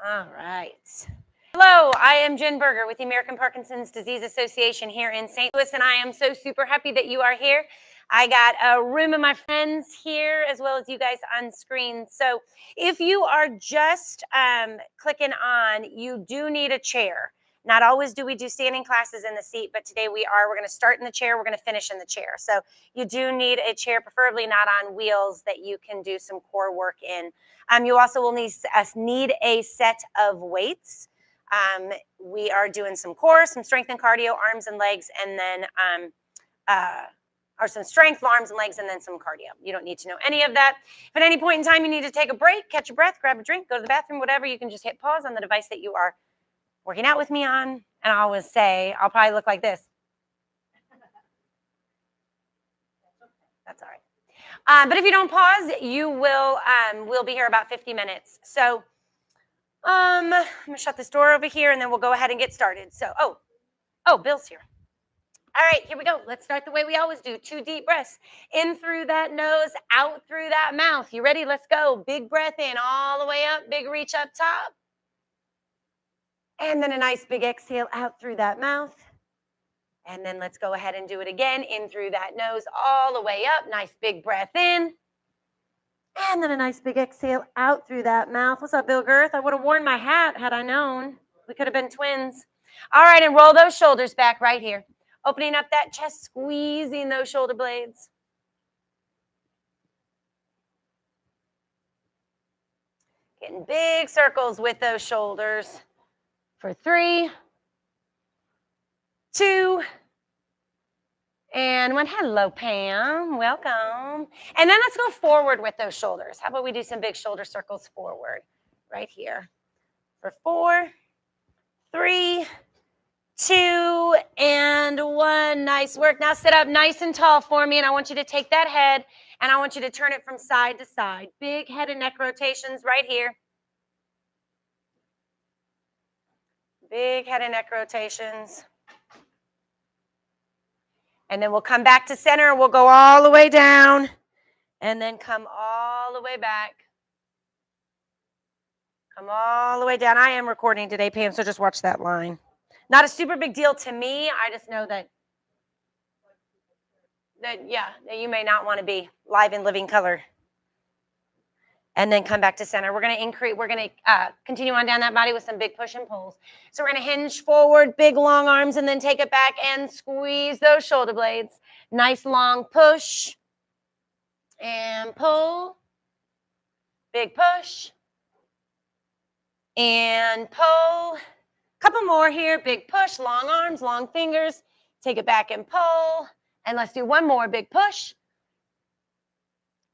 All right. Hello, I am Jen Berger with the American Parkinson's Disease Association here in St. Louis, and I am so super happy that you are here. I got a room of my friends here as well as you guys on screen. So if you are just clicking on, you do need a chair. Not always do we do standing classes in the seat, but today we are. We're going to start in the chair. We're going to finish in the chair. So you do need a chair, preferably not on wheels, that you can do some core work in. You also will need a set of weights. We are doing some core, some strength and cardio, arms and legs, and then or some strength, arms and legs, and then some cardio. You don't need to know any of that. If at any point in time you need to take a break, catch your breath, grab a drink, go to the bathroom, whatever, you can just hit pause on the device that you are working out with me on. And I always say, I'll probably look like this. That's all right. But if you don't pause, you will we'll be here about 50 minutes. So I'm gonna shut this door over here and then we'll go ahead and get started. So, oh, Bill's here. All right, here we go. Let's start the way we always do. 2 deep breaths. In through that nose, out through that mouth. You ready? Let's go. Big breath in all the way up, big reach up top. And then a nice big exhale out through that mouth. And then let's go ahead and do it again. In through that nose, all the way up. Nice big breath in. And then a nice big exhale out through that mouth. What's up, Bill Girth? I would have worn my hat had I known. We could have been twins. All right, and roll those shoulders back right here. Opening up that chest, squeezing those shoulder blades. Getting big circles with those shoulders. For 3, 2, and 1. Hello, Pam. Welcome. And then let's go forward with those shoulders. How about we do some big shoulder circles forward right here. For 4, 3, 2, and 1. Nice work. Now sit up nice and tall for me, and I want you to take that head, and I want you to turn it from side to side. Big head and neck rotations right here. Big head and neck rotations. And then we'll come back to center. We'll go all the way down, and then come all the way back. Come all the way down. I am recording today, Pam, so just watch that line. Not a super big deal to me. I just know that you may not want to be live in living color. And then come back to center. We're going to continue on down that body with some big push and pulls. So we're going to hinge forward, big long arms, and then take it back and squeeze those shoulder blades. Nice long push and pull. Big push and pull. Couple more here. Big push, long arms, long fingers. Take it back and pull. And let's do one more big push.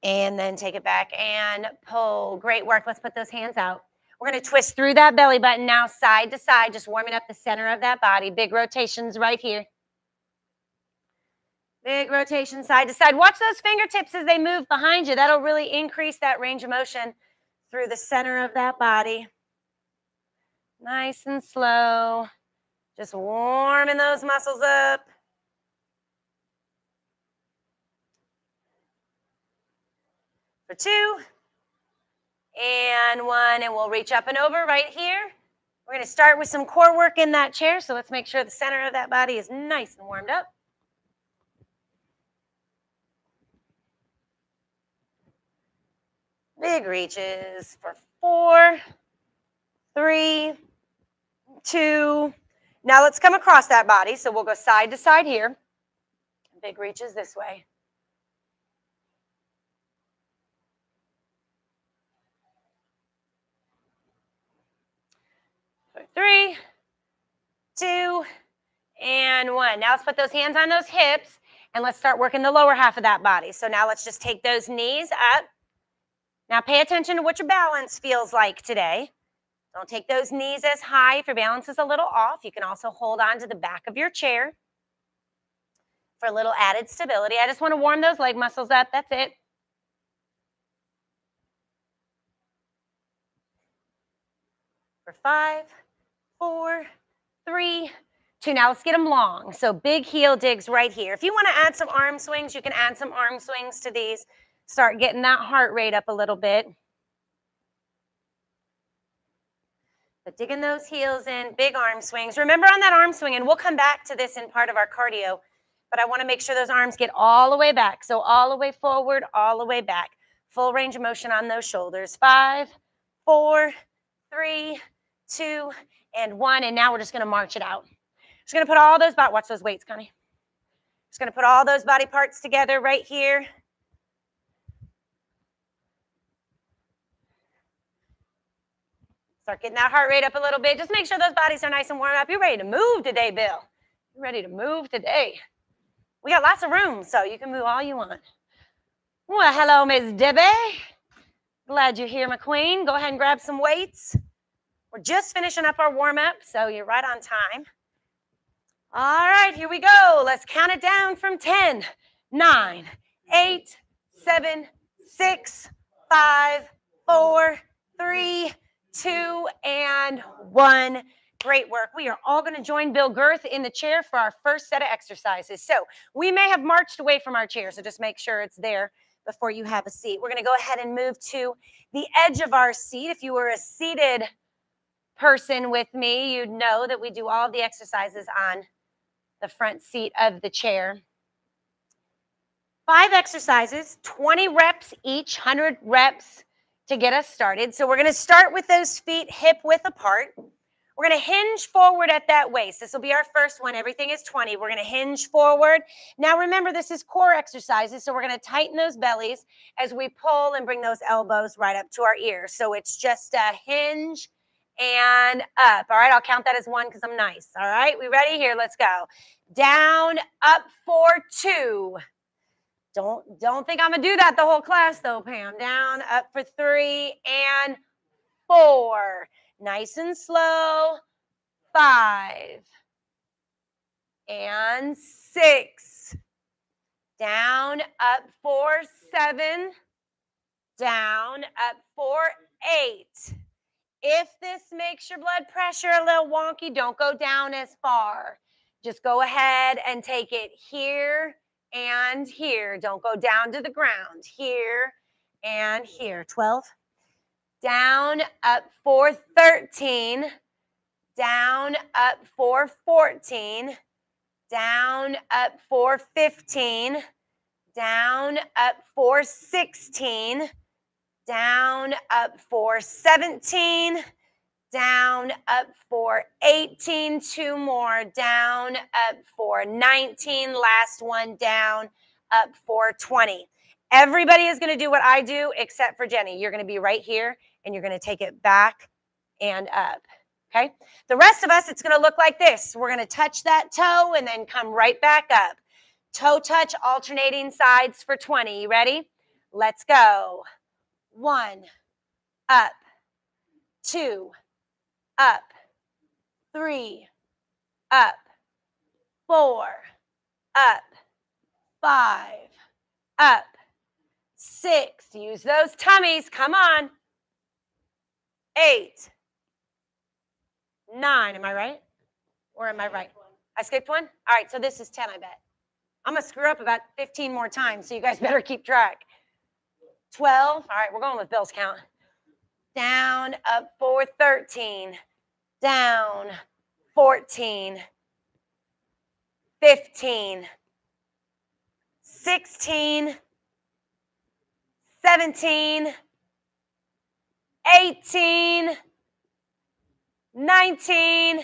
And then take it back and pull. Great work. Let's put those hands out. We're going to twist through that belly button now, side to side, just warming up the center of that body. Big rotations right here. Big rotation side to side. Watch those fingertips as they move behind you. That'll really increase that range of motion through the center of that body. Nice and slow. Just warming those muscles up. For 2, and 1, and we'll reach up and over right here. We're going to start with some core work in that chair, so let's make sure the center of that body is nice and warmed up. Big reaches for 4, 3, 2. Now let's come across that body, so we'll go side to side here. Big reaches this way. For 3, 2, and 1. Now let's put those hands on those hips, and let's start working the lower half of that body. So now let's just take those knees up. Now pay attention to what your balance feels like today. Don't take those knees as high. If your balance is a little off, you can also hold on to the back of your chair for a little added stability. I just want to warm those leg muscles up. That's it. For 5, 4, 3, 2. Now let's get them long. So big heel digs right here. If you want to add some arm swings, you can add some arm swings to these. Start getting that heart rate up a little bit. But digging those heels in, big arm swings. Remember on that arm swing, and we'll come back to this in part of our cardio, but I want to make sure those arms get all the way back. So all the way forward, all the way back. Full range of motion on those shoulders. 5, 4, 3, 2, and 1. And now we're just going to march it out. Just going to put all those, watch those weights, Connie. Just going to put all those body parts together right here. Start getting that heart rate up a little bit. Just make sure those bodies are nice and warm up. You're ready to move today, Bill. You're ready to move today. We got lots of room, so you can move all you want. Well, hello, Miss Debbie. Glad you're here, my queen. Go ahead and grab some weights. We're just finishing up our warm-up, so you're right on time. All right, here we go. Let's count it down from 10, 9, 8, 7, 6, 5, 4, 3, 2, and 1. Great work. We are all going to join Bill Girth in the chair for our first set of exercises. So we may have marched away from our chair, so just make sure it's there before you have a seat. We're going to go ahead and move to the edge of our seat. If you were a seated person with me, you'd know that we do all of the exercises on the front seat of the chair. 5 exercises, 20 reps each, 100 reps to get us started. So we're going to start with those feet hip width apart. We're going to hinge forward at that waist. This will be our first one. Everything is 20. We're going to hinge forward. Now remember, this is core exercises, so we're going to tighten those bellies as we pull and bring those elbows right up to our ears. So it's just a hinge and up. All right, I'll count that as 1 because I'm nice. All right, we ready? Here, let's go. Down, up for 2. Don't think I'm going to do that the whole class, though, Pam. Down, up for 3, and 4. Nice and slow. 5 and 6. Down, up for 7. Down, up for 8. If this makes your blood pressure a little wonky, don't go down as far. Just go ahead and take it here and here. Don't go down to the ground. Here and here. 12. Down, up for 13, down, up for 14, down, up for 15, down, up for 16, down, up for 17, down, up for 18, 2 more, down, up for 19, last one, down, up for 20. Everybody is going to do what I do except for Jenny. You're going to be right here and you're going to take it back and up. Okay? The rest of us, it's going to look like this. We're going to touch that toe and then come right back up. Toe touch, alternating sides for 20. You ready? Let's go. 1, up, 2, up, 3, up, 4, up, 5, up, 6, use those tummies, come on. 8, 9, am I right? Or am I right? I skipped 1? All right, so this is 10, I bet. I'm going to screw up about 15 more times, so you guys better keep track. 12, all right, we're going with Bill's count. Down, up for 13, down, 14, 15, 16, 17, 18, 19,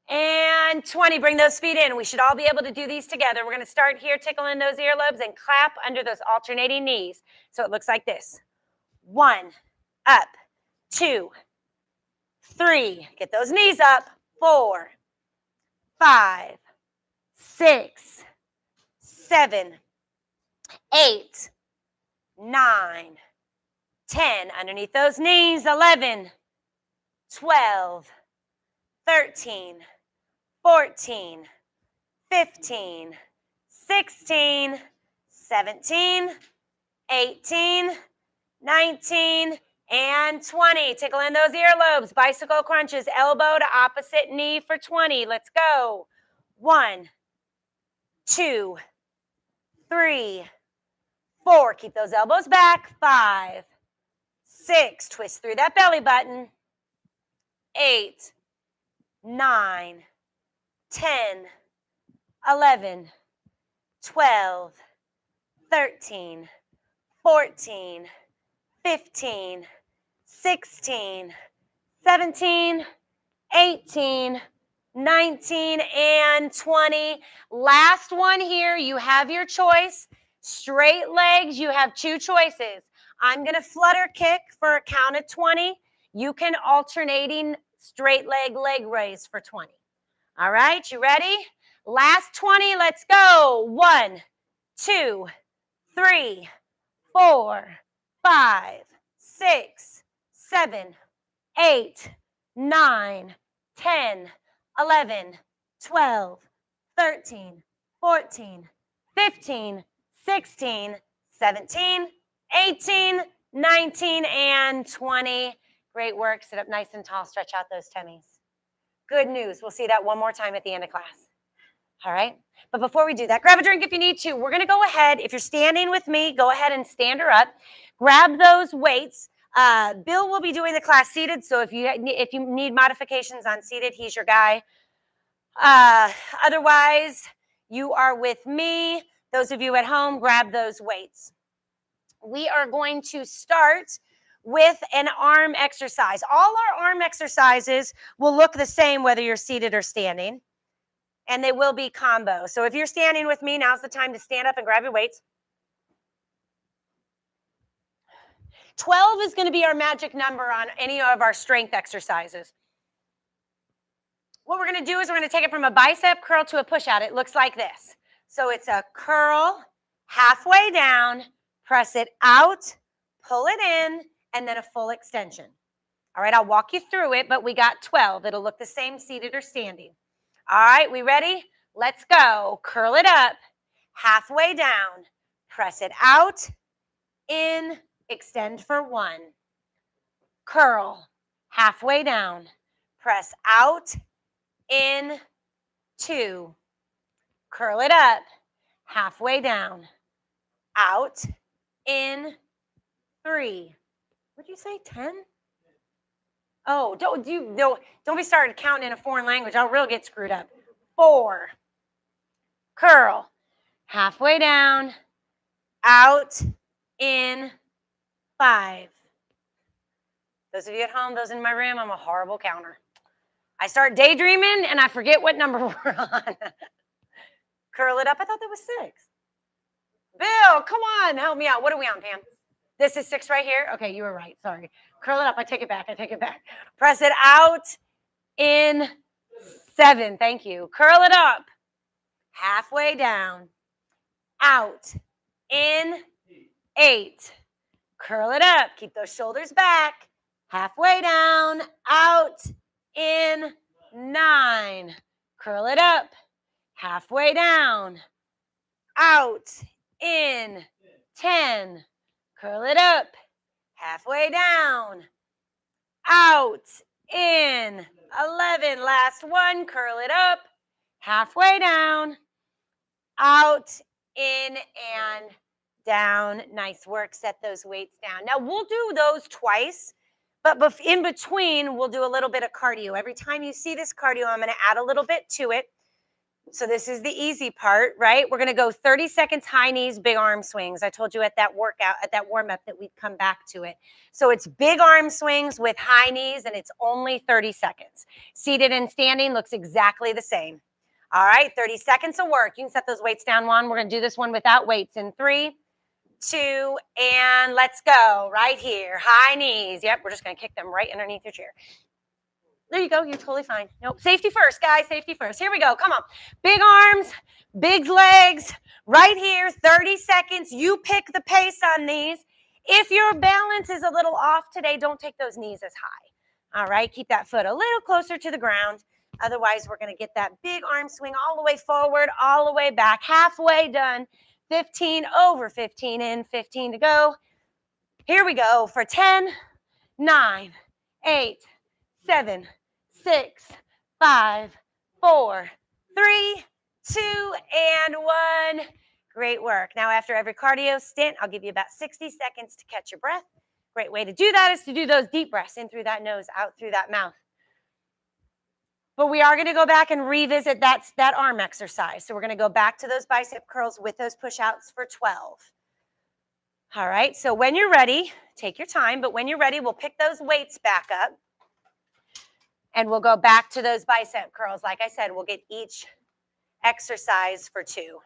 and 20. Bring those feet in. We should all be able to do these together. We're going to start here, tickling those earlobes, and clap under those alternating knees. So it looks like this. 1, up, 2, 3, get those knees up, 4, 5, 6, 7, 8, 9, 10, underneath those knees, 11, 12, 13, 14, 15, 16, 17, 18, 19, and 20. Tickle in those earlobes. Bicycle crunches, elbow to opposite knee for 20. Let's go. 1, 2, 3, 4. Keep those elbows back. 5, 6. Twist through that belly button. 8, 9, 10, 11, 12, 13, 14, 15, 16, 17, 18, 19, and 20. Last one here, you have your choice. Straight legs, you have two choices. I'm going to flutter kick for a count of 20. You can alternating straight leg raise for 20. All right, you ready? Last 20, let's go. 1, 2, 3, 4, 5, 6, 7, 8, 9, 10, 11, 12, 13, 14, 15, 16, 17, 18, 19, and 20. Great work. Sit up nice and tall. Stretch out those tummies. Good news. We'll see that one more time at the end of class. All right. But before we do that, grab a drink if you need to. We're going to go ahead. If you're standing with me, go ahead and stand her up. Grab those weights. Bill will be doing the class seated. So if you need modifications on seated, he's your guy. Otherwise, you are with me. Those of you at home, grab those weights. We are going to start with an arm exercise. All our arm exercises will look the same whether you're seated or standing. And they will be combo. So if you're standing with me, now's the time to stand up and grab your weights. 12 is going to be our magic number on any of our strength exercises. What we're going to do is we're going to take it from a bicep curl to a push out. It looks like this. So it's a curl, halfway down, press it out, pull it in, and then a full extension. All right, I'll walk you through it, but we got 12. It'll look the same seated or standing. All right, we ready? Let's go. Curl it up, halfway down, press it out, in, extend for 1. Curl, halfway down, press out, in, 2. Curl it up, halfway down, out, in, 3. What'd you say, 10? Oh, don't be started counting in a foreign language. I'll really get screwed up. 4. Curl. Halfway down. Out. In. 5. Those of you at home, those in my room, I'm a horrible counter. I start daydreaming and I forget what number we're on. Curl it up. I thought that was 6. Bill, come on. Help me out. What are we on, Pam? This is 6 right here? Okay, you were right. Sorry. Curl it up. I take it back. Press it out in 7. Thank you. Curl it up. Halfway down. Out in 8. Curl it up. Keep those shoulders back. Halfway down. Out in 9. Curl it up. Halfway down. Out in 10. Curl it up, halfway down, out, in, 11, last one, curl it up, halfway down, out, in, and down. Nice work, set those weights down. Now we'll do those twice, but in between, we'll do a little bit of cardio. Every time you see this cardio, I'm gonna add a little bit to it. So this is the easy part, right? We're going to go 30 seconds, high knees, big arm swings. I told you at that workout, at that warm up that we'd come back to it. So it's big arm swings with high knees and it's only 30 seconds. Seated and standing looks exactly the same. All right, 30 seconds of work. You can set those weights down, Juan. We're going to do this one without weights in 3, 2, and let's go. Right here, high knees. Yep, we're just going to kick them right underneath your chair. There you go. You're totally fine. Nope. Safety first, guys. Safety first. Here we go. Come on. Big arms, big legs. Right here, 30 seconds. You pick the pace on these. If your balance is a little off today, don't take those knees as high. All right. Keep that foot a little closer to the ground. Otherwise, we're going to get that big arm swing all the way forward, all the way back. Halfway done. 15 over 15 in, 15 to go. Here we go for 10, 9, 8, 7, 6, 5, 4, 3, 2, and 1. Great work. Now, after every cardio stint, I'll give you about 60 seconds to catch your breath. Great way to do that is to do those deep breaths in through that nose, out through that mouth. But we are going to go back and revisit that arm exercise. So we're going to go back to those bicep curls with those push-outs for 12. All right, so when you're ready, take your time, but when you're ready, we'll pick those weights back up and we'll go back to those bicep curls. Like I said, we'll get each exercise for 2.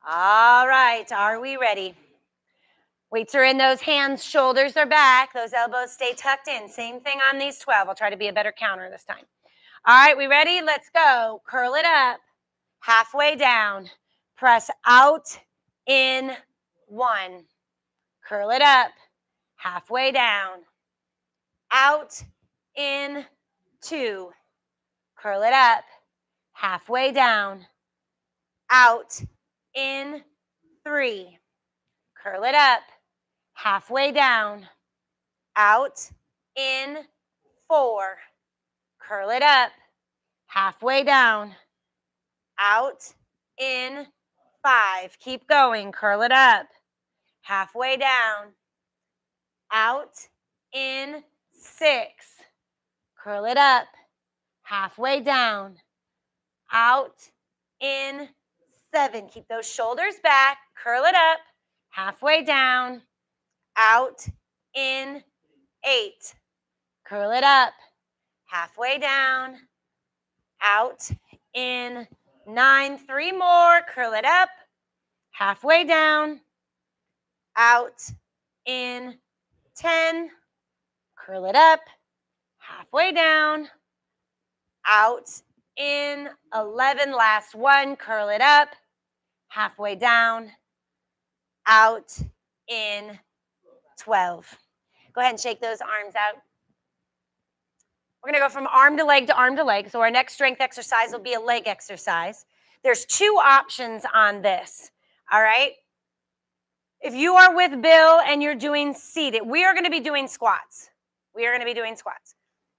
All right, are we ready? Weights are in those hands, shoulders are back, those elbows stay tucked in. Same thing on these 12. I'll try to be a better counter this time. All right, we ready? Let's go. Curl it up, halfway down. Press out, in, 1. Curl it up, halfway down. Out, in, 2. Curl it up, halfway down. Out, in, 3. Curl it up, halfway down. Out, in, 4. Curl it up, halfway down. Out, in, 5. Keep going. Curl it up, halfway down. Out, in, 6. Curl it up, halfway down. Out, in, 7. Keep those shoulders back. Curl it up, halfway down. Out, in, 8. Curl it up, halfway down. Out, in, 9. 3 more. Curl it up, halfway down. Out, in, 10. Curl it up, halfway down. Out, in, 11. Last one. Curl it up, halfway down. Out, in, 12. Go ahead and shake those arms out. We're going to go from arm to leg to arm to leg. So our next strength exercise will be a leg exercise. There's 2 options on this, all right? If you are with Bill and you're doing seated, we are going to be doing squats. We are going to be doing squats.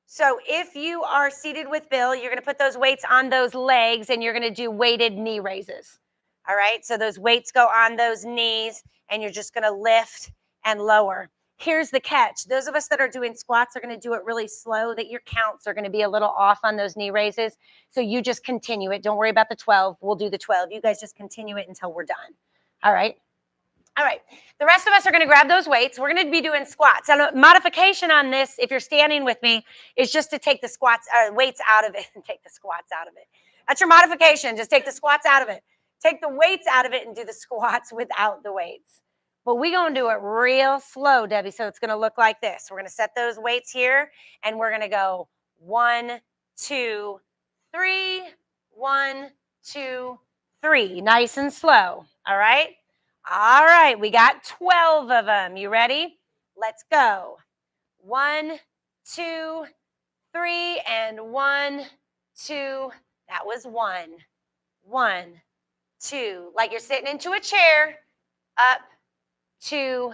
So if you are seated with Bill, you're going to put those weights on those legs and you're going to do weighted knee raises, all right? So those weights go on those knees and you're just going to lift and lower. Here's the catch. Those of us that are doing squats are going to do it really slow, that your counts are going to be a little off on those knee raises. So you just continue it. Don't worry about the 12. We'll do the 12. You guys just continue it until we're done. All right. All right. The rest of us are going to grab those weights. We're going to be doing squats. And a modification on this, if you're standing with me, is just to take the squats weights out of it and take the squats out of it. That's your modification. Just take the squats out of it. Take the weights out of it and do the squats without the weights. But we're going to do it real slow, Debbie, so it's going to look like this. We're going to set those weights here, and we're going to go 1, 2, 3, 1, 2, 3. Nice and slow, all right? All right, we got 12 of them. You ready? Let's go. 1, 2, 3, and 1, 2. That was 1. 1, 2. Like you're sitting into a chair. Up, 2,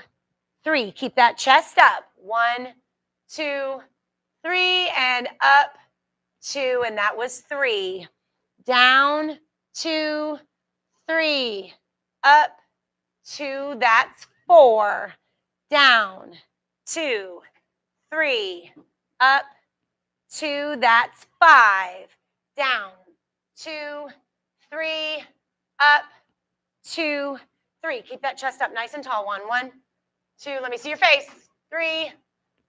3. Keep that chest up. 1, 2, 3, and up, 2, and that was 3. Down, 2, 3. Up, 2. That's 4. Down, 2, 3. Up, 2. That's 5. Down, 2, 3. Up, 2, 3. Keep that chest up nice and tall. 1, 2. Let me see your face. 3.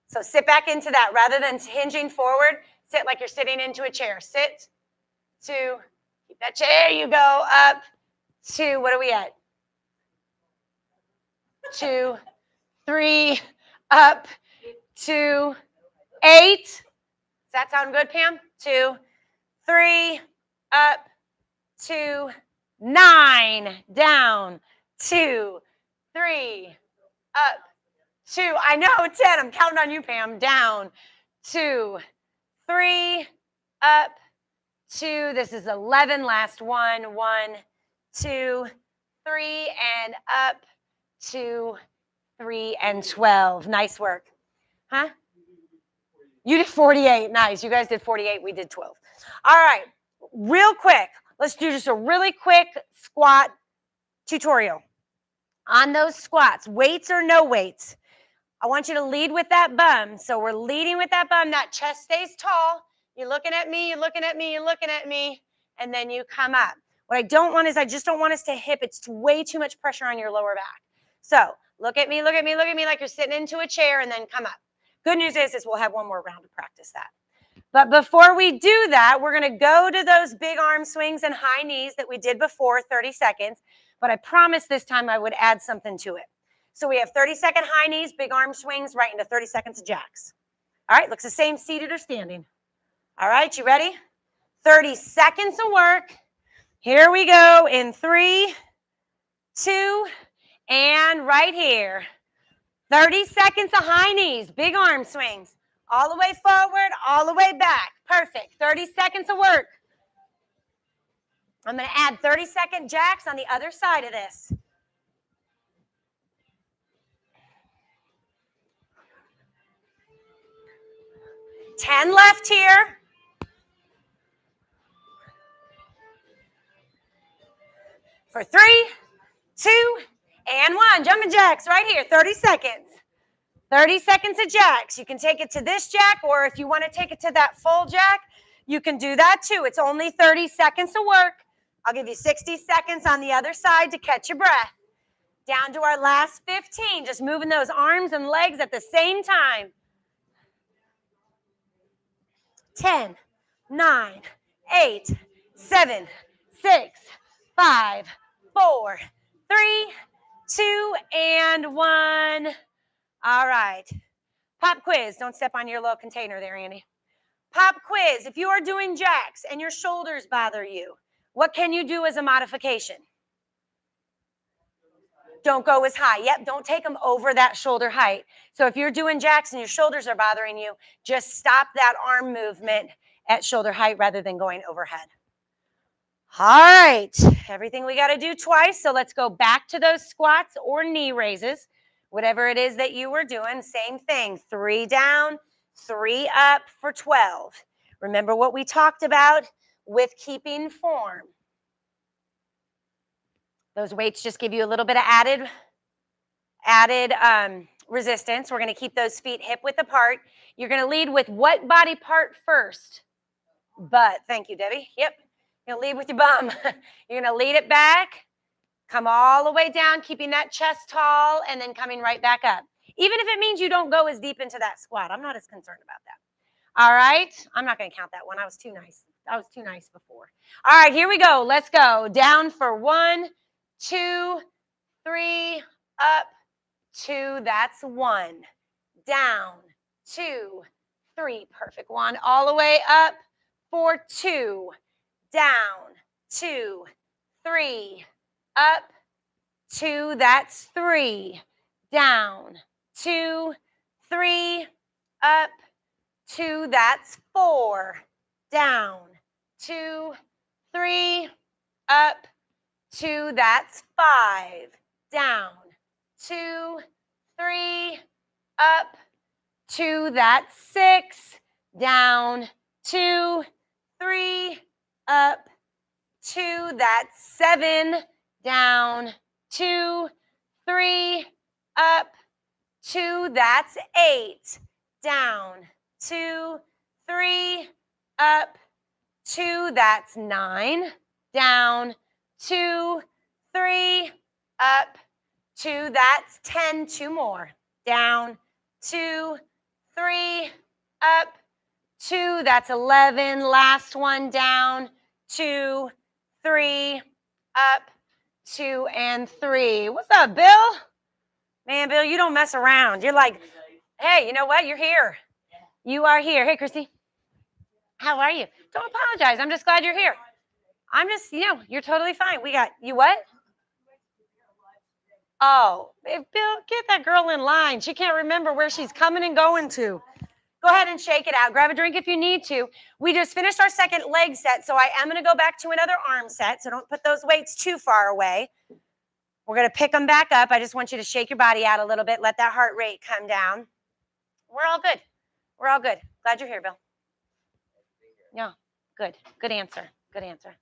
So sit back into that. Rather than hinging forward, sit like you're sitting into a chair. Sit. 2. Keep that chair. There you go. Up. 2. What are we at? 2, 3. Up. 2. 8. Does that sound good, Pam? 2, 3. Up. 2. 9. Down. 2, 3, up, 2. I know, 10. I'm counting on you, Pam. Down, 2, 3, up, 2. This is 11. Last one. 1, 2, 3, and up, 2, 3, and 12. Nice work. Huh? You did 48. Nice. You guys did 48. We did 12. All right. Real quick. Let's do just a really quick squat tutorial. On those squats, weights or no weights, I want you to lead with that bum. So we're leading with that bum. That chest stays tall. You're looking at me, you're looking at me, you're looking at me, and then you come up. What I don't want is I just don't want us to hip. It's way too much pressure on your lower back. So look at me, look at me, look at me like you're sitting into a chair and then come up. Good news is we'll have one more round to practice that. But before we do that, we're going to go to those big arm swings and high knees that we did before, 30 seconds. But I promised this time I would add something to it. So we have 30-second high knees, big arm swings, right into 30 seconds of jacks. All right, looks the same seated or standing. All right, you ready? 30 seconds of work. Here we go in 3, 2, and right here. 30 seconds of high knees, big arm swings. All the way forward, all the way back. Perfect. 30 seconds of work. I'm going to add 30-second jacks on the other side of this. Ten left here. For 3, 2, and 1. Jumping jacks right here, 30 seconds. 30 seconds of jacks. You can take it to this jack, or if you want to take it to that full jack, you can do that too. It's only 30 seconds of work. I'll give you 60 seconds on the other side to catch your breath. Down to our last 15, just moving those arms and legs at the same time. 10, 9, 8, 7, 6, 5, 4, 3, 2, and 1. All right. Pop quiz. Don't step on your little container there, Andy. Pop quiz. If you are doing jacks and your shoulders bother you, what can you do as a modification? Don't go as high. Yep, don't take them over that shoulder height. So if you're doing jacks and your shoulders are bothering you, just stop that arm movement at shoulder height rather than going overhead. All right, everything we got to do twice. So let's go back to those squats or knee raises. Whatever it is that you were doing, same thing. 3 down, 3 up for 12. Remember what we talked about with keeping form. Those weights just give you a little bit of added resistance. We're going to keep those feet hip width apart. You're going to lead with what body part first? Butt. Thank you, Debbie. Yep. You're going to lead with your bum. You're going to lead it back, come all the way down, keeping that chest tall, and then coming right back up. Even if it means you don't go as deep into that squat, I'm not as concerned about that. All right. I'm not going to count that one. I was too nice. I was too nice before. All right, here we go. Let's go. Down for 1, 2, 3, up, 2. That's 1. Down, 2, 3. Perfect. 1. All the way up for 2. Down, 2, 3. Up, 2. That's 3. Down, 2, 3. Up, 2. That's 4. Down, 2, 3. Up, 2. That's 5. Down, 2, 3. Up, 2. That's 6. Down, 2, 3. Up, 2. That's 7. Down, 2, 3. Up, 2. That's 8. Down, 2, 3. Up, 2. That's 9. Down, 2, 3. Up, 2. That's 10. 2 more. Down, 2, 3. Up, 2. That's 11. Last one. Down, 2, 3. Up, 2, and 3. What's up, Bill? Man, Bill, you don't mess around. You're like, hey, you know what? You're here. You are here. Hey, Christy. How are you? Don't apologize. I'm just glad you're here. I'm just, you're totally fine. We got, you what? Oh, Bill, get that girl in line. She can't remember where she's coming and going to. Go ahead and shake it out. Grab a drink if you need to. We just finished our second leg set, so I am going to go back to another arm set, so don't put those weights too far away. We're going to pick them back up. I just want you to shake your body out a little bit. Let that heart rate come down. We're all good. We're all good. Glad you're here, Bill. Yeah, good. Good answer. Good answer.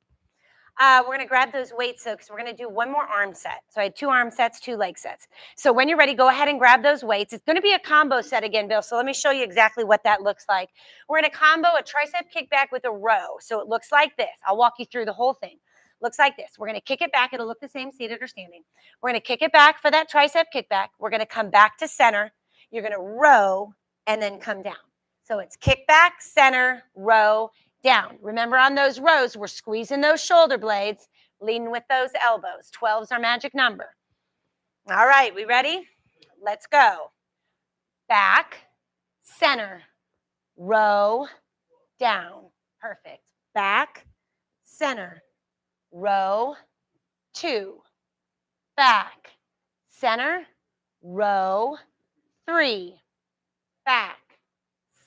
we're going to grab those weights, because we're going to do one more arm set. So I had 2 arm sets, 2 leg sets. So when you're ready, go ahead and grab those weights. It's going to be a combo set again, Bill. So let me show you exactly what that looks like. We're going to combo a tricep kickback with a row. So it looks like this. I'll walk you through the whole thing. Looks like this. We're going to kick it back. It'll look the same seated or standing. We're going to kick it back for that tricep kickback. We're going to come back to center. You're going to row and then come down. So it's kick back, center, row, down. Remember, on those rows, we're squeezing those shoulder blades, leading with those elbows. 12 is our magic number. All right, we ready? Let's go. Back, center, row, down. Perfect. Back, center, row, 2. Back, center, row, 3. Back,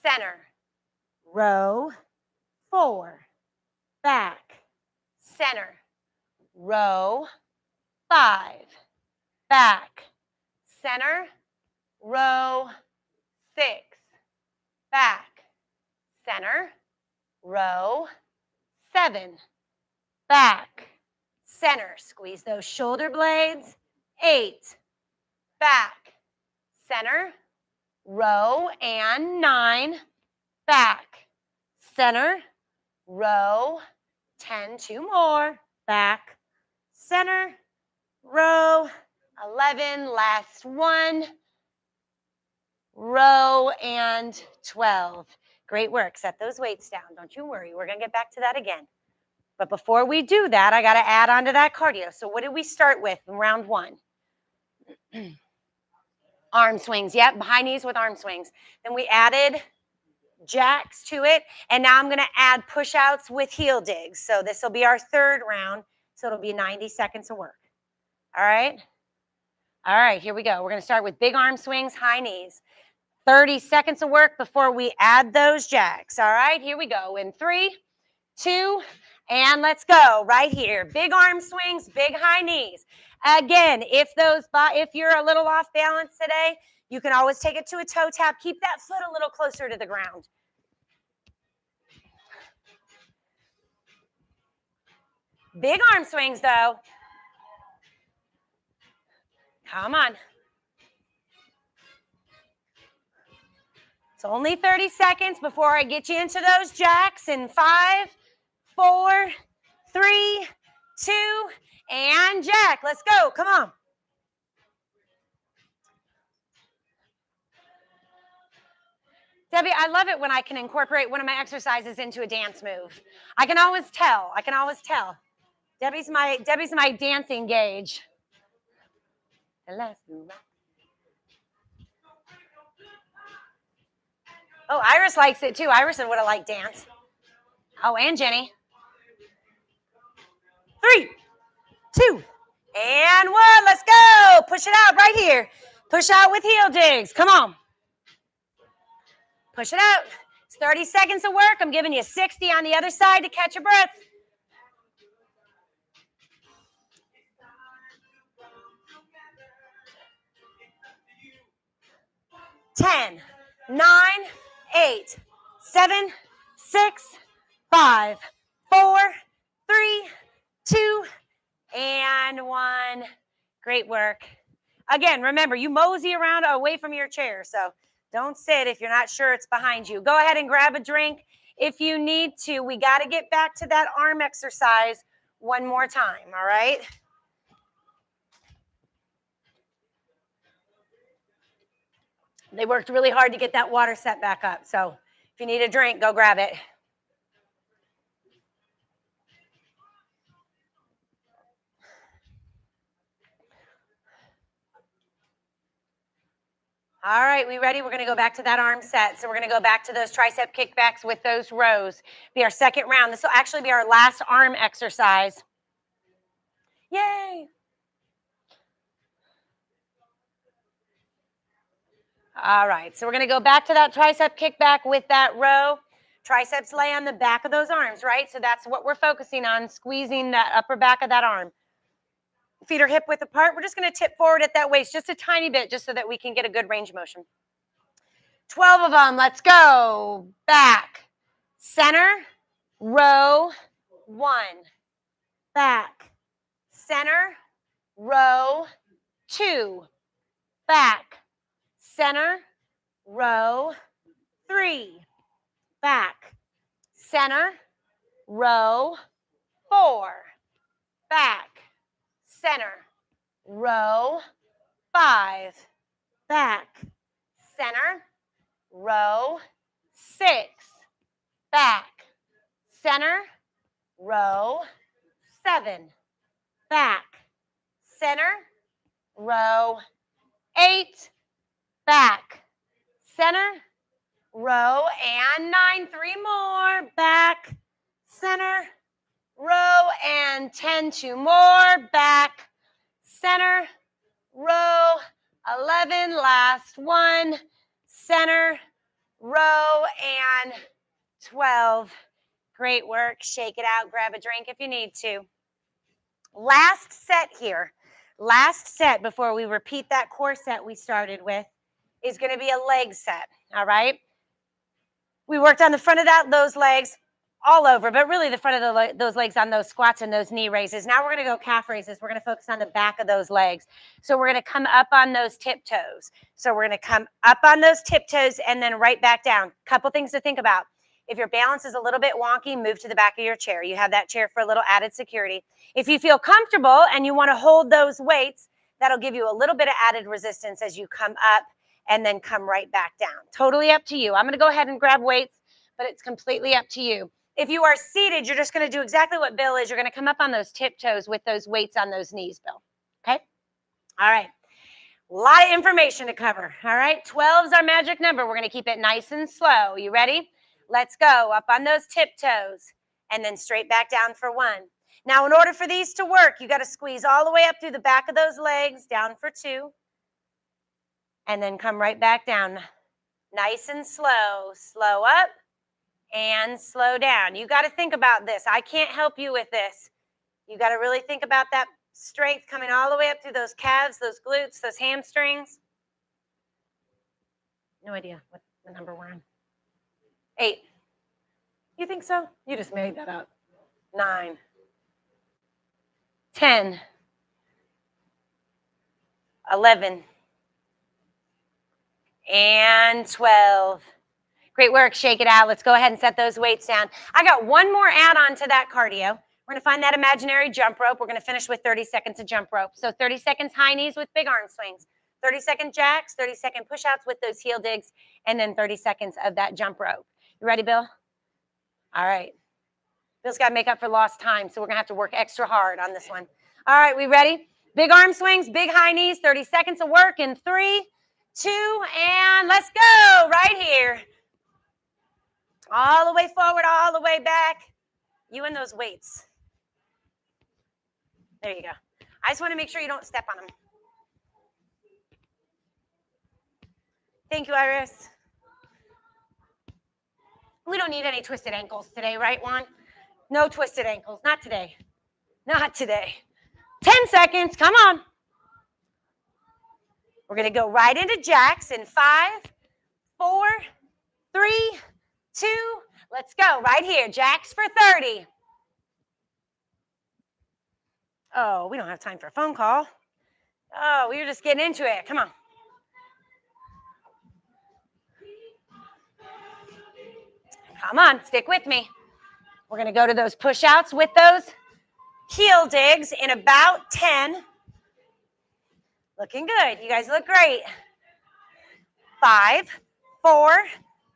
center, row, 4. Back, center, row, 5. Back, center, row, 6. Back, center, row, 7. Back, center, squeeze those shoulder blades, 8. Back, center, row, and 9. Back, center, row, 10. 2 more. Back, center, row, 11. Last 1. Row, and 12. Great work. Set those weights down. Don't you worry. We're going to get back to that again. But before we do that, I got to add on to that cardio. So what did we start with in round 1? Arm swings. Yep, high knees with arm swings. Then we added jacks to it. And now I'm going to add push-outs with heel digs. So this will be our 3rd round. So it'll be 90 seconds of work. All right? All right, here we go. We're going to start with big arm swings, high knees. 30 seconds of work before we add those jacks. All right, here we go. In 3, 2, and let's go. Right here. Big arm swings, big high knees. Again, if you're a little off balance today, you can always take it to a toe tap. Keep that foot a little closer to the ground. Big arm swings, though. Come on. It's only 30 seconds before I get you into those jacks. In 5, 4, 3, 2, and jack. Let's go. Come on. Debbie, I love it when I can incorporate one of my exercises into a dance move. I can always tell. Debbie's my dancing gauge. Oh, Iris likes it too. Iris would have liked dance. Oh, and Jenny. 3, 2, and 1. Let's go. Push it out right here. Push out with heel digs. Come on. Push it out. It's 30 seconds of work. I'm giving you 60 on the other side to catch your breath. 10, 9, 8, 7, 6, 5, 4, 3, 2, and 1. Great work. Again, remember, you mosey around away from your chair, so don't sit if you're not sure it's behind you. Go ahead and grab a drink if you need to. We got to get back to that arm exercise one more time, all right? They worked really hard to get that water set back up, so if you need a drink, go grab it. All right, we ready? We're going to go back to that arm set. So we're going to go back to those tricep kickbacks with those rows. Be our 2nd round. This will actually be our last arm exercise. Yay! All right, so we're going to go back to that tricep kickback with that row. Triceps lay on the back of those arms, right? So that's what we're focusing on, squeezing that upper back of that arm. Feet are hip width apart. We're just going to tip forward at that waist just a tiny bit just so that we can get a good range of motion. 12 of them. Let's go. Back, center, row, 1. back, center, row, 2, back, center, row, 3, back, center, row, 4, back, center, row, 5, back, center, row, 6, back, center, row, 7, back, center, row, 8, back, center, row, and 9, 3 more, back, center, row, and 10, 2 more, back, center, row, 11, last one, center, row, and 12. Great work. Shake it out. Grab a drink if you need to. Last set here. Last set before we repeat that core set we started with is going to be a leg set, all right? We worked on the front of those legs all over, but really the front of those legs on those squats and those knee raises. Now we're going to go calf raises. We're going to focus on the back of those legs. So we're going to come up on those tiptoes. So we're going to come up on those tiptoes and then right back down. Couple things to think about. If your balance is a little bit wonky, move to the back of your chair. You have that chair for a little added security. If you feel comfortable and you want to hold those weights, that'll give you a little bit of added resistance as you come up and then come right back down. Totally up to you. I'm going to go ahead and grab weights, but it's completely up to you. If you are seated, you're just going to do exactly what Bill is. You're going to come up on those tiptoes with those weights on those knees, Bill. Okay? All right. A lot of information to cover. All right? 12 is our magic number. We're going to keep it nice and slow. You ready? Let's go. Up on those tiptoes and then straight back down for 1. Now, in order for these to work, you got to squeeze all the way up through the back of those legs, down for 2, and then come right back down. Nice and slow. Slow up and slow down. You got to think about this. I can't help you with this. You got to really think about that strength coming all the way up through those calves, those glutes, those hamstrings. No idea what the number we're on. 8. You think so? You just made that up. 9. 10. 11. And 12. Great work. Shake it out. Let's go ahead and set those weights down. I got one more add-on to that cardio. We're going to find that imaginary jump rope. We're going to finish with 30 seconds of jump rope. So 30 seconds high knees with big arm swings. 30-second jacks, 30-second push-outs with those heel digs, and then 30 seconds of that jump rope. You ready, Bill? All right. Bill's got to make up for lost time, so we're going to have to work extra hard on this one. All right, we ready? Big arm swings, big high knees, 30 seconds of work in 3, 2, and let's go right here. All the way forward, all the way back. You and those weights. There you go. I just want to make sure you don't step on them. Thank you, Iris. We don't need any twisted ankles today, right, Juan? No twisted ankles. Not today. Not today. 10 seconds. Come on. We're going to go right into jacks in 5, 4, 3, 2. Let's go. Right here. Jacks for 30. Oh, we don't have time for a phone call. Oh, we were just getting into it. Come on. Come on. Stick with me. We're going to go to those push-outs with those heel digs in about 10. Looking good. You guys look great. 5, 4,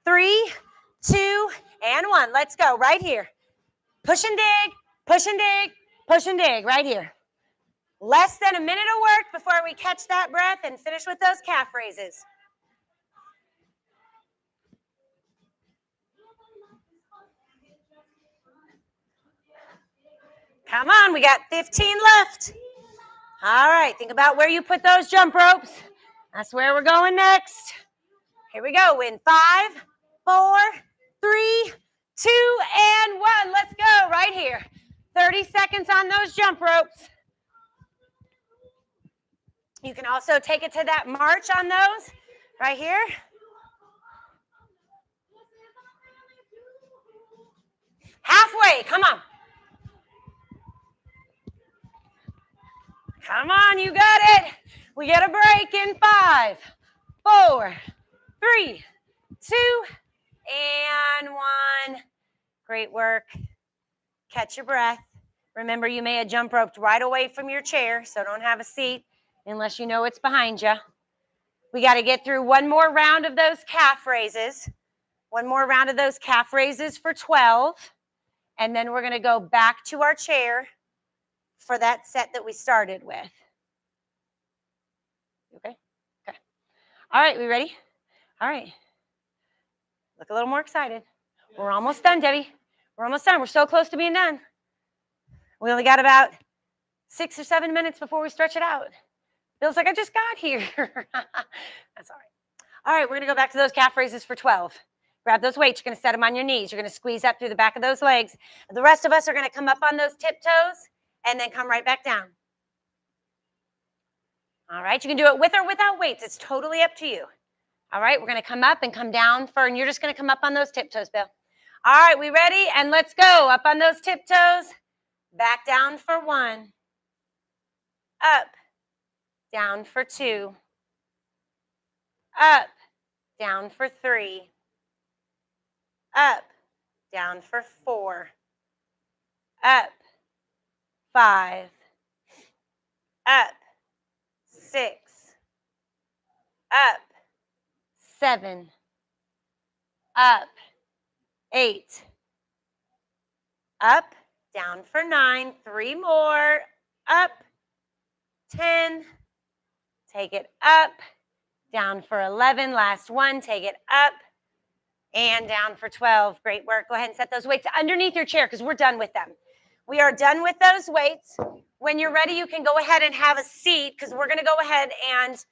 3, 2, and 1. Let's go right here. Push and dig, push and dig, push and dig right here. Less than a minute of work before we catch that breath and finish with those calf raises. Come on, we got 15 left. All right, think about where you put those jump ropes. That's where we're going next. Here we go in 5, 4, 3, 2, and 1. Let's go right here. 30 seconds on those jump ropes. You can also take it to that march on those right here. Halfway, come on. Come on, you got it. We get a break in 5, 4, 3, 2, and 1. Great work. Catch your breath. Remember, you may have jump roped right away from your chair, so don't have a seat unless you know it's behind you. We got to get through one more round of those calf raises. One more round of those calf raises for 12. And then we're going to go back to our chair for that set that we started with. Okay? Okay. All right, we ready? All right. Look a little more excited. We're almost done, Debbie. We're almost done. We're so close to being done. We only got about 6 or 7 minutes before we stretch it out. Feels like I just got here. That's all right. All right, we're going to go back to those calf raises for 12. Grab those weights. You're going to set them on your knees. You're going to squeeze up through the back of those legs. The rest of us are going to come up on those tiptoes and then come right back down. All right, you can do it with or without weights. It's totally up to you. All right, we're going to come up and come down and you're just going to come up on those tiptoes, Bill. All right, we ready? And let's go. Up on those tiptoes. Back down for 1. Up. Down for 2. Up. Down for 3. Up. Down for 4. Up. 5. Up. 6. Up. 7. Up. 8. Up. Down for 9. 3 more. Up. 10. Take it up. Down for 11. Last one. Take it up. And down for 12. Great work. Go ahead and set those weights underneath your chair because we're done with them. We are done with those weights. When you're ready, you can go ahead and have a seat because we're going to go ahead and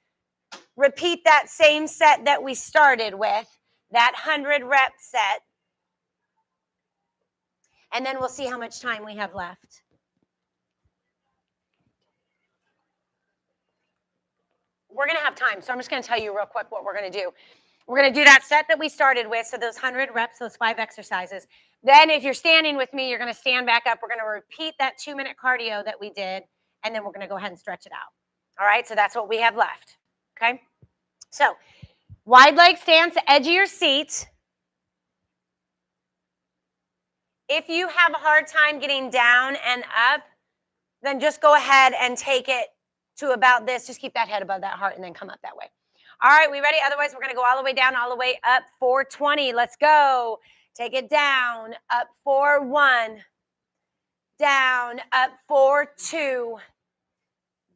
repeat that same set that we started with, that 100 rep set. And then we'll see how much time we have left. We're going to have time, so I'm just going to tell you real quick what we're going to do. We're going to do that set that we started with, so those 100 reps, those 5 exercises. Then if you're standing with me, you're going to stand back up. We're going to repeat that 2-minute cardio that we did, and then we're going to go ahead and stretch it out. All right, so that's what we have left, okay? So wide leg stance, edge of your seat. If you have a hard time getting down and up, then just go ahead and take it to about this. Just keep that head above that heart and then come up that way. All right, we ready? Otherwise, we're going to go all the way down, all the way up for 20. Let's go. Take it down, up for 1. Down, up for 2.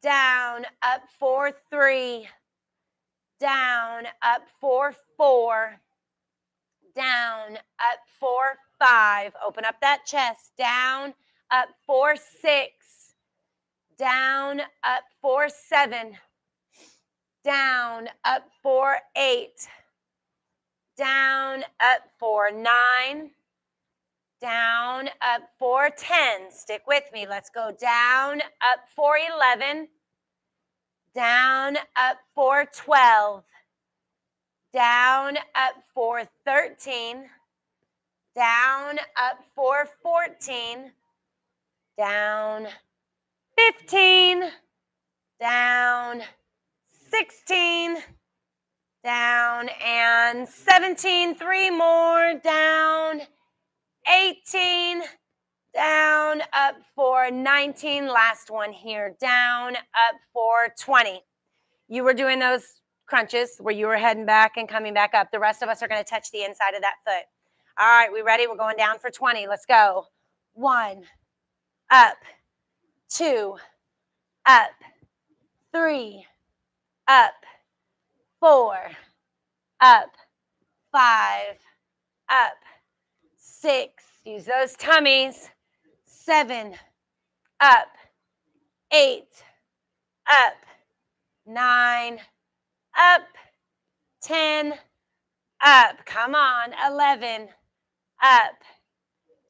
Down, up for 3. Down, up for 4. Down, up for 5. Open up that chest. Down, up for 6. Down, up for 7. Down, up for 8. Down, up for 9. Down, up for 10. Stick with me. Let's go down, up for 11. Down, up for 12. Down, up for 13. Down, up for 14. Down, 15. Down, 16. Down, and 17. 3 more. Down, 18. Down, up for 19. Last one here. Down, up for 20. You were doing those crunches where you were heading back and coming back up. The rest of us are going to touch the inside of that foot. All right, we ready? We're going down for 20. Let's go. 1, up, 2, up, 3, up, 4, up, 5, up, 6, use those tummies, 7, up, 8, up, 9, up, 10, up, come on, 11, up,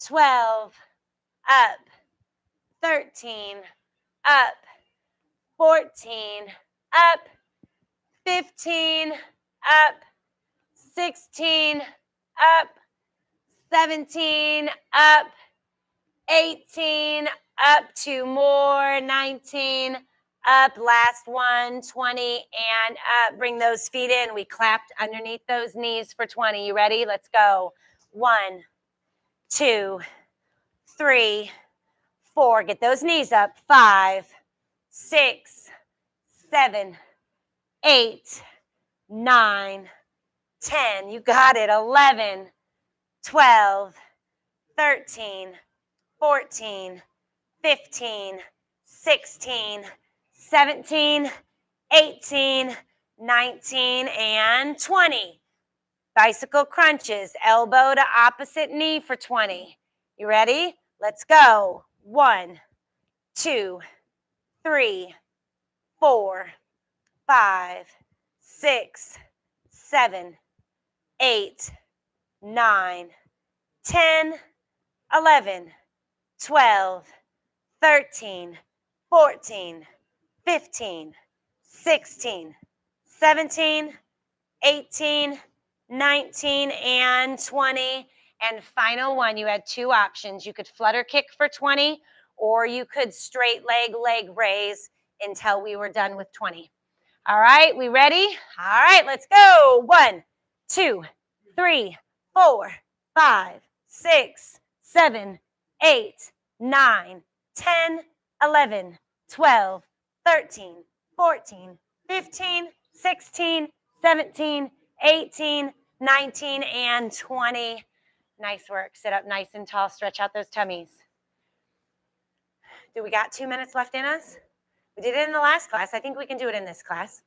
12, up, 13, up, 14, up, 15, up, 16, up, 17, up, 18, up, 2 more, 19, up. Last one, 20 and up. Bring those feet in. We clapped underneath those knees for 20. You ready? Let's go. 1, 2, 3, 4. Get those knees up. 5, 6, 7, 8, 9, 10. You got it. 11, 12, 13, 14, 15, 16, 17, 18, 19, and 20. Bicycle crunches, elbow to opposite knee for 20. You ready? Let's go. 1, 2, 3, 4, 5, 6, 7, 8, 9, 10, 11, 12, 13, 14, 15, 16, 17, 18, 19, and 20. And final one, you had 2 options. You could flutter kick for 20, or you could straight leg raise until we were done with 20. All right, we ready? All right, let's go. 1, 2, 3, 4, 5, 6, 7, 8, 9, 10, 11, 12, 13, 14, 15, 16, 17, 18, 19, and 20. Nice work. Sit up nice and tall. Stretch out those tummies. Do we got 2 minutes left in us? We did it in the last class. I think we can do it in this class.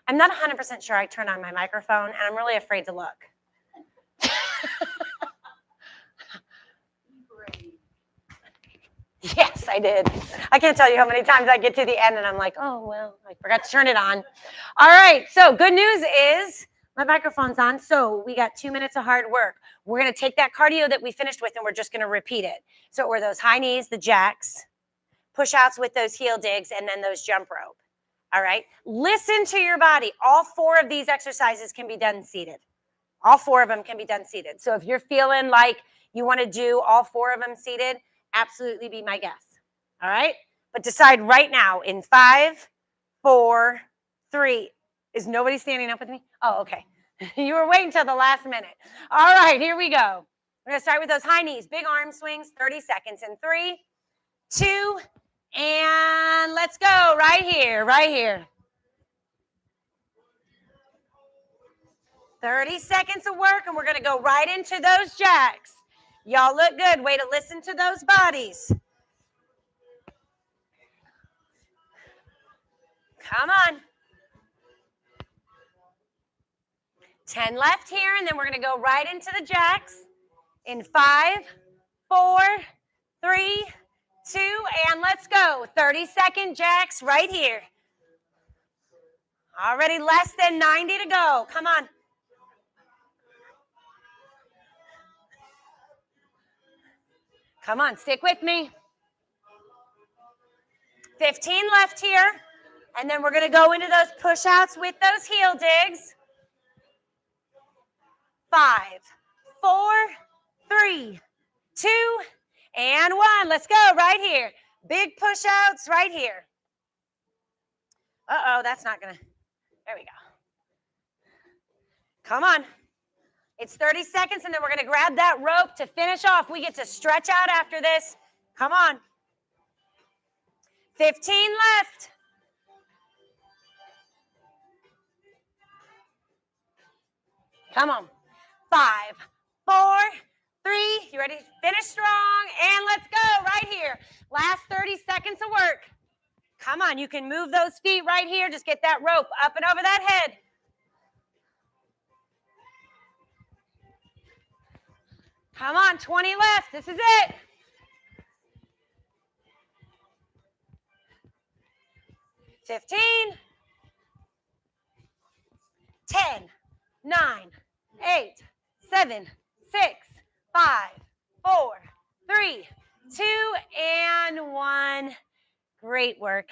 I'm not 100% sure I turned on my microphone, and I'm really afraid to look. Yes, I did. I can't tell you how many times I get to the end and I'm like, oh, well, I forgot to turn it on. All right, so good news is my microphone's on, so we got 2 minutes of hard work. We're going to take that cardio that we finished with and we're just going to repeat it. So it were those high knees, the jacks, push-outs with those heel digs, and then those jump rope. All right, listen to your body. All 4 of these exercises can be done seated. All 4 of them can be done seated. So if you're feeling like you want to do all 4 of them seated, absolutely be my guest. All right? But decide right now in 5, 4, 3. Is nobody standing up with me? Oh, okay. You were waiting till the last minute. All right, here we go. We're going to start with those high knees. Big arm swings, 30 seconds. In 3, 2, and let's go. Right here, right here. 30 seconds of work, and we're going to go right into those jacks. Y'all look good. Way to listen to those bodies. Come on. 10 left here, and then we're going to go right into the jacks. In 5, 4, 3, 2, and let's go. 30-second jacks right here. Already less than 90 to go. Come on. Come on, stick with me. 15 left here. And then we're going to go into those push-outs with those heel digs. 5, 4, 3, 2, and 1. Let's go right here. Big push-outs right here. Uh-oh, that's not going to. There we go. Come on. It's 30 seconds, and then we're going to grab that rope to finish off. We get to stretch out after this. Come on. 15 left. Come on. 5, 4, 3. You ready? Finish strong, and let's go right here. Last 30 seconds of work. Come on. You can move those feet right here. Just get that rope up and over that head. Come on, 20 left. This is it. $15, 10, 9, 8, 7, 6, 5, 4, 3, 2, and 1. Great work.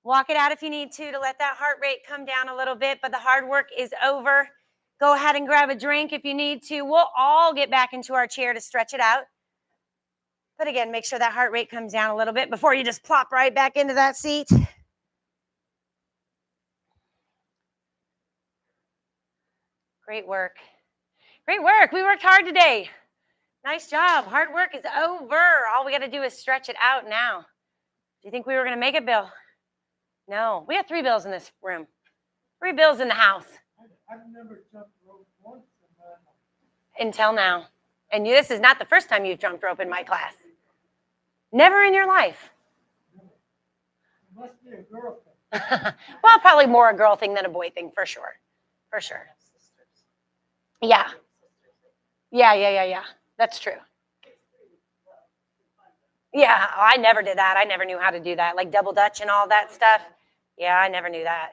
Walk it out if you need to let that heart rate come down a little bit, but the hard work is over. Go ahead and grab a drink if you need to. We'll all get back into our chair to stretch it out. But again, make sure that heart rate comes down a little bit before you just plop right back into that seat. Great work. Great work. We worked hard today. Nice job. Hard work is over. All we got to do is stretch it out now. Do you think we were going to make it, Bill? No. We got 3 Bills in this room. 3 Bills in the house. I've never jumped rope once until now. And this is not the first time you've jumped rope in my class. Never in your life. It must be a girl thing. Well, probably more a girl thing than a boy thing, for sure. For sure. Yeah. Yeah. That's true. Yeah, I never did that. I never knew how to do that, like double dutch and all that stuff. Yeah, I never knew that.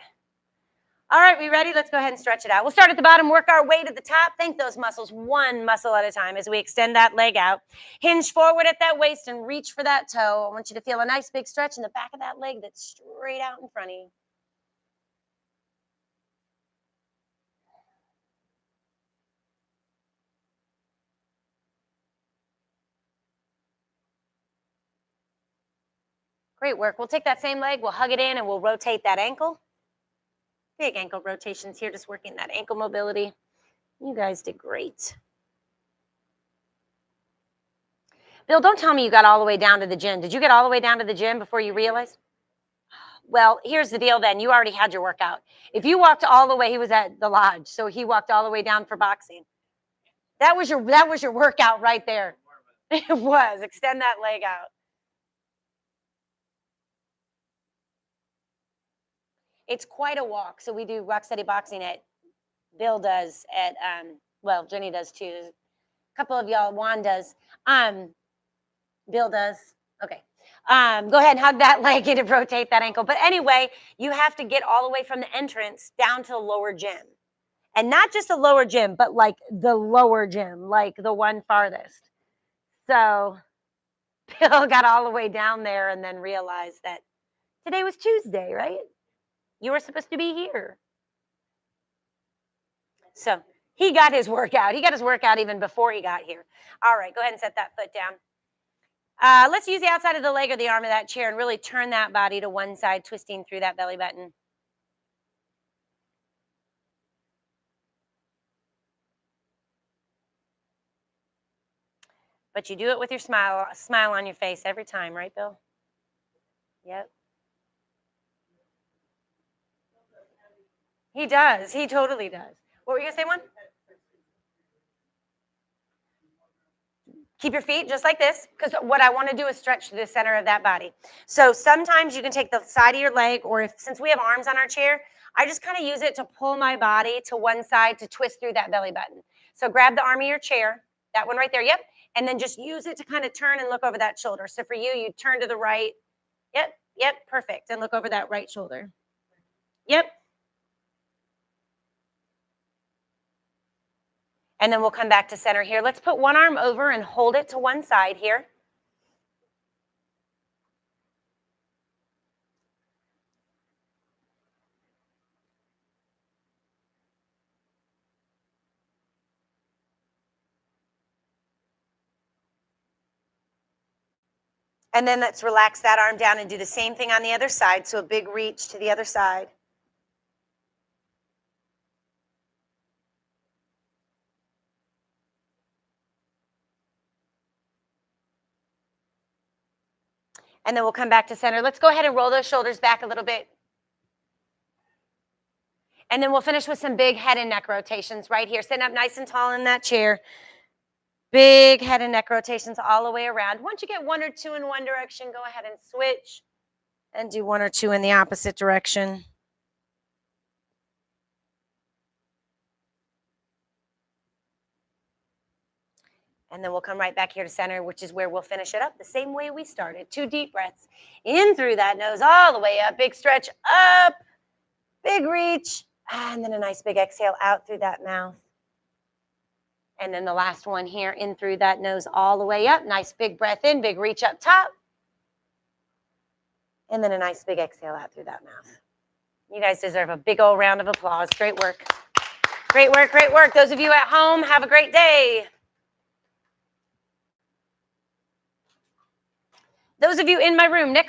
All right, we ready? Let's go ahead and stretch it out. We'll start at the bottom, work our way to the top. Think those muscles, one muscle at a time as we extend that leg out. Hinge forward at that waist and reach for that toe. I want you to feel a nice big stretch in the back of that leg that's straight out in front of you. Great work. We'll take that same leg, we'll hug it in, and we'll rotate that ankle. Big ankle rotations here, just working that ankle mobility. You guys did great. Bill, don't tell me you got all the way down to the gym. Did you get all the way down to the gym before you realized? Well, here's the deal then. You already had your workout. If you walked all the way, he was at the lodge, so he walked all the way down for boxing. That was your workout right there. It was. Extend that leg out. It's quite a walk. So we do rock steady boxing at, Bill does at, well, Jenny does too. A couple of y'all, Juan does. Bill does. Okay. Go ahead and hug that leg and rotate that ankle. But anyway, you have to get all the way from the entrance down to the lower gym. And not just the lower gym, but like the lower gym, like the one farthest. So Bill got all the way down there and then realized that today was Tuesday, right? You were supposed to be here. So he got his workout. He got his workout even before he got here. All right, go ahead and set that foot down. Let's use the outside of the leg or the arm of that chair and really turn that body to one side, twisting through that belly button. But you do it with your smile on your face every time, right, Bill? Yep. He does. He totally does. What were you going to say, Juan? Keep your feet just like this, because what I want to do is stretch to the center of that body. So sometimes you can take the side of your leg, or since we have arms on our chair, I just kind of use it to pull my body to one side to twist through that belly button. So grab the arm of your chair, that one right there, yep, and then just use it to kind of turn and look over that shoulder. So for you turn to the right, yep, perfect, and look over that right shoulder. Yep. And then we'll come back to center here. Let's put one arm over and hold it to one side here. And then let's relax that arm down and do the same thing on the other side. So a big reach to the other side. And then we'll come back to center. Let's go ahead and roll those shoulders back a little bit. And then we'll finish with some big head and neck rotations right here. Sitting up nice and tall in that chair. Big head and neck rotations all the way around. Once you get 1 or 2 in one direction, go ahead and switch and do 1 or 2 in the opposite direction. And then we'll come right back here to center, which is where we'll finish it up the same way we started. 2 deep breaths. In through that nose, all the way up. Big stretch up. Big reach. And then a nice big exhale out through that mouth. And then the last one here, in through that nose all the way up. Nice big breath in, big reach up top. And then a nice big exhale out through that mouth. You guys deserve a big old round of applause. Great work. Great work, great work. Those of you at home, have a great day. Those of you in my room, next